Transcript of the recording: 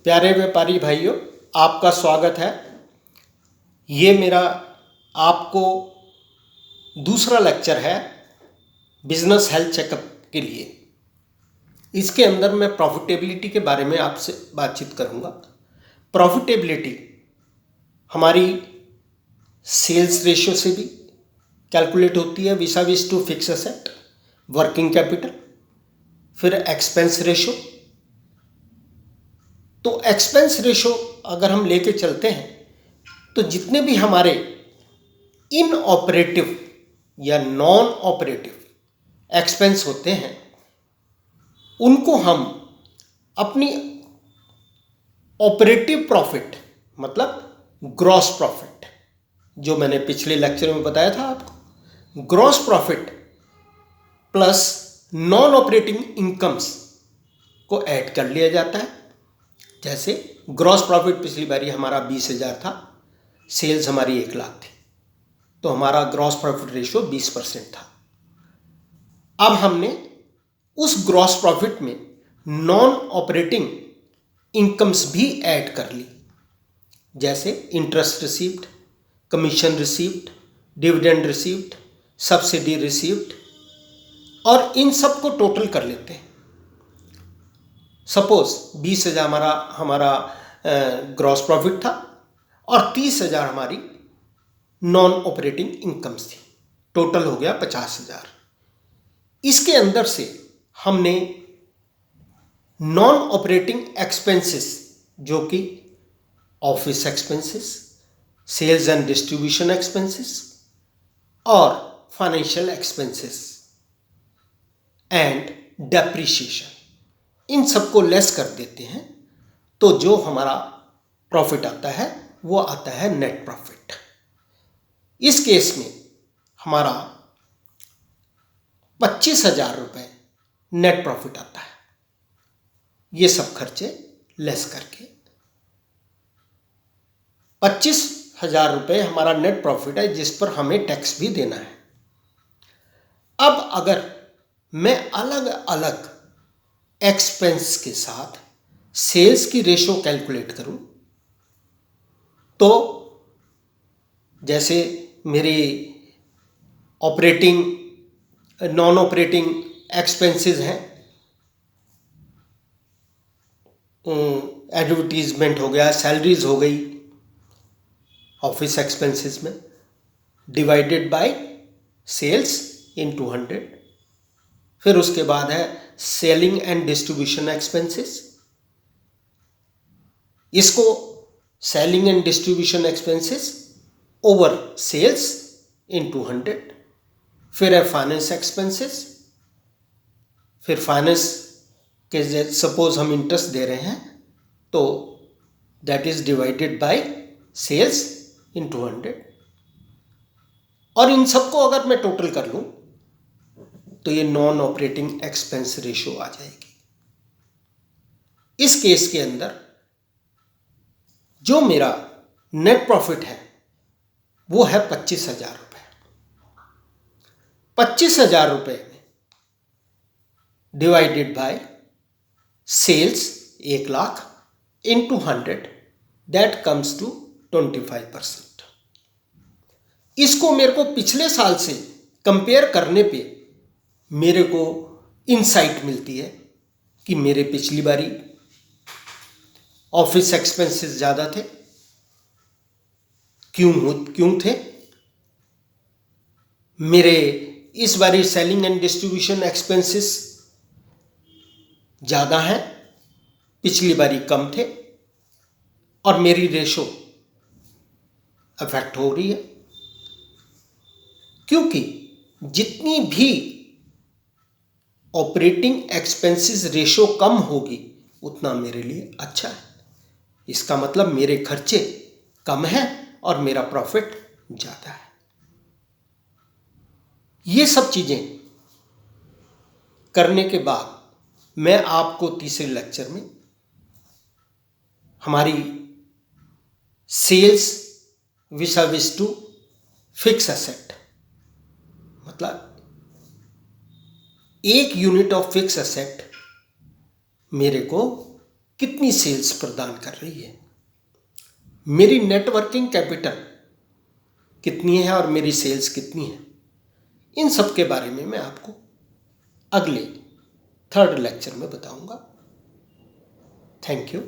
प्यारे व्यापारी भाइयों, आपका स्वागत है। ये मेरा आपको दूसरा लेक्चर है बिजनेस हेल्थ चेकअप के लिए। इसके अंदर मैं प्रॉफिटेबिलिटी के बारे में आपसे बातचीत करूँगा। प्रॉफिटेबिलिटी हमारी सेल्स रेशियो से भी कैलकुलेट होती है vis a vis to fix asset, working capital, फिर एक्सपेंस रेशो। तो एक्सपेंस रेशो अगर हम लेके चलते हैं तो जितने भी हमारे इन ऑपरेटिव या नॉन ऑपरेटिव एक्सपेंस होते हैं उनको हम अपनी ऑपरेटिव प्रॉफिट मतलब ग्रॉस प्रॉफिट, जो मैंने पिछले लेक्चर में बताया था आपको, gross profit plus non operating incomes को ऐड कर लिया जाता है। जैसे ग्रॉस प्रॉफिट पिछली बारी हमारा 20,000 था, सेल्स हमारी 1,00,000 थी, तो हमारा ग्रॉस प्रॉफिट रेशियो 20% था। अब हमने उस ग्रॉस प्रॉफिट में नॉन ऑपरेटिंग इनकम्स भी ऐड कर ली, जैसे interest received, commission received, dividend received, subsidy received, और इन सब को टोटल कर लेते हैं। सपोज 20,000 हमारा ग्रॉस प्रॉफिट था और 30,000 हमारी नॉन ऑपरेटिंग इनकम्स थी, टोटल हो गया 50,000। इसके अंदर से हमने नॉन ऑपरेटिंग एक्सपेंसेस, जो कि office expenses, sales and distribution expenses और फाइनेंशियल एक्सपेंसेस एंड डेप्रिसिएशन, इन सबको लेस कर देते हैं, तो जो हमारा प्रॉफिट आता है वो आता है नेट प्रॉफिट। इस केस में हमारा 25,000 रुपये नेट प्रॉफिट आता है, ये सब खर्चे लेस करके 25,000 रुपये हमारा नेट प्रॉफिट है, जिस पर हमें टैक्स भी देना है। अब अगर मैं अलग अलग एक्सपेंस के साथ सेल्स की रेशो कैलकुलेट करूं, तो जैसे मेरी ऑपरेटिंग नॉन ऑपरेटिंग एक्सपेंसेस हैं, एडवर्टीजमेंट हो गया, सैलरीज हो गई ऑफिस एक्सपेंसेस में, डिवाइडेड बाय सेल्स इन 200। फिर उसके बाद है सेलिंग एंड डिस्ट्रीब्यूशन एक्सपेंसेस, इसको selling and distribution expenses over sales in 200। फिर है फाइनेंस एक्सपेंसेस, फिर फाइनेंस के सपोज हम इंटरेस्ट दे रहे हैं तो that is divided by sales in 200। और इन सबको अगर मैं टोटल कर लूं तो ये नॉन ऑपरेटिंग एक्सपेंस रेशियो आ जाएगी। इस केस के अंदर जो मेरा नेट प्रॉफिट है वो है 25,000 रुपये। 25,000 रुपये में divided by sales 1,00,000 into 100, that comes to 25%। इसको मेरे को पिछले साल से कंपेयर करने पे मेरे को इनसाइट मिलती है कि मेरे पिछली बारी ऑफिस एक्सपेंसेस ज़्यादा थे। क्यों थे? मेरे इस बारी सेलिंग एंड डिस्ट्रीब्यूशन एक्सपेंसेस ज़्यादा हैं, पिछली बारी कम थे, और मेरी रेशो अफेक्ट हो रही है, क्योंकि जितनी भी ऑपरेटिंग एक्सपेंसेस रेशो कम होगी उतना मेरे लिए अच्छा है। इसका मतलब मेरे खर्चे कम हैं और मेरा प्रॉफिट ज़्यादा है। ये सब चीज़ें करने के बाद मैं आपको तीसरे लेक्चर में हमारी सेल्स विसा विस टू फिक्स एसेट, मतलब एक यूनिट ऑफ फिक्स एसेट मेरे को कितनी सेल्स प्रदान कर रही है, मेरी नेटवर्किंग कैपिटल कितनी है और मेरी सेल्स कितनी है। इन सब के बारे में मैं आपको अगले 3rd लेक्चर में बताऊंगा। Thank you.